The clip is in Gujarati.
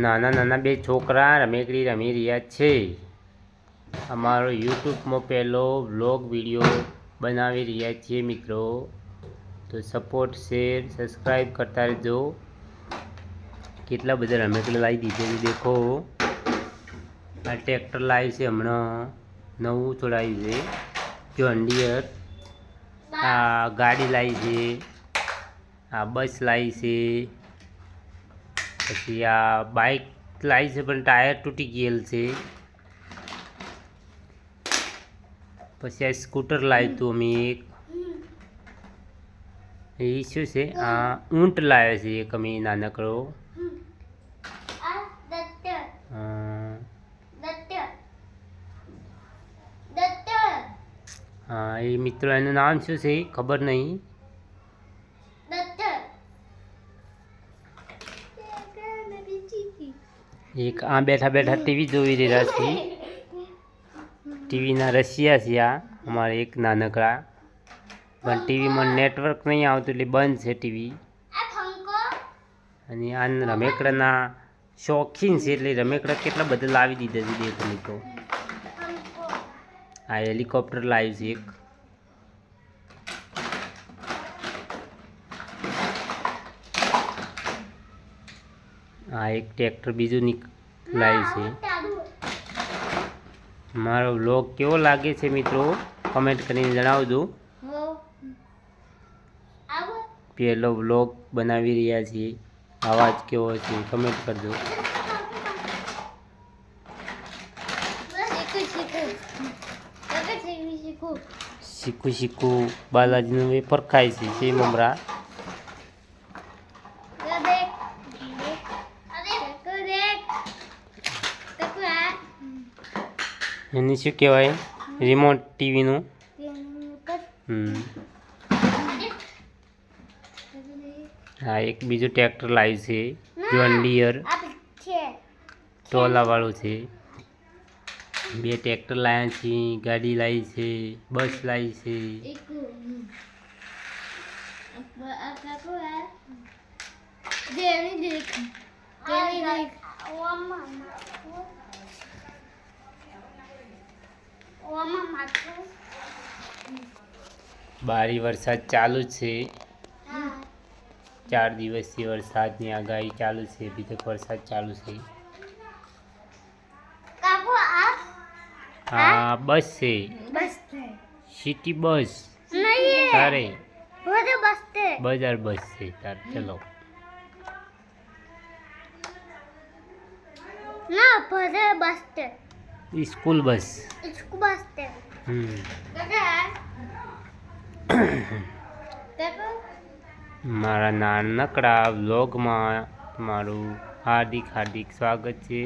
નાના નાના બે છોકરા રમેકડી રમી રહ્યા છે. અમારો યુટ્યુબમાં પહેલો વ્લોગ વિડીયો બનાવી રહ્યા છીએ મિત્રો. તો સપોર્ટ શેર સબસ્ક્રાઈબ કરતા રહેજો. કેટલા બધા રમેકડા લાવી દીધે છે દેખો. આ ટ્રેક્ટર લાવી છે હમણાં નવું છોડાવ્યું છે જોન ડિયર. આ ગાડી લાવી છે, આ બસ લાવી છે, પછી આ બાઇક લાવી છે પણ ટાયર તૂટી ગયેલ છે. પછી આ સ્કૂટર લાવ્યું હતું અમે એક. એ શું છે? આ ઊંટ લાવ્યો છે એક અમે નાનકડો. હા એ મિત્રો એનું નામ શું છે ખબર નહીં. એક આ બેઠા બેઠા ટીવી જોઈ રહ્યા છે. ટીવીના રશિયા છે આ અમારે એક નાનકડા, પણ ટીવીમાં નેટવર્ક નહીં આવતું એટલે બંધ છે ટીવી. અને આ રમેકડાના શોખીન છે એટલે રમેકડા કેટલા બધા લાવી દીધા છે દેખો મિત્રો. આ હેલિકોપ્ટર લાવ્યું છે એક. આ એક ટ્રેક્ટર બીજું લાવ્યું છે. મારો વ્લોગ કેવો લાગે છે મિત્રો કમેન્ટ કરીને જણાવજો. પહેલો વ્લોગ બનાવી રહ્યા છીએ, અવાજ કેવો છે કમેન્ટ કરજો. શીખું બાલાજીનું વેફર ખાય છે સેવ મમરા. એને શું કહેવાય? રિમોટ ટીવીનું. હા એક બીજું ટ્રેક્ટર લાવ્યું છે જોન ડિયર, ટોલાવાળું છે. બે ટ્રેક્ટર લાવ્યા છે, ગાડી લાવી છે, બસ લાવી છે. બારી વરસાદ ચાલુ છે. 4 દિવસથી વરસાદની આગાહી ચાલુ છે. બીજો વરસાદ ચાલુ છે. હા બસ છે, સિટી બસ. તારે બજાર બસ છે તારે. ચલો સ્કૂલ બસ. મારા નાનકડા વ્લોગમાં મારું હાર્દિક સ્વાગત છે.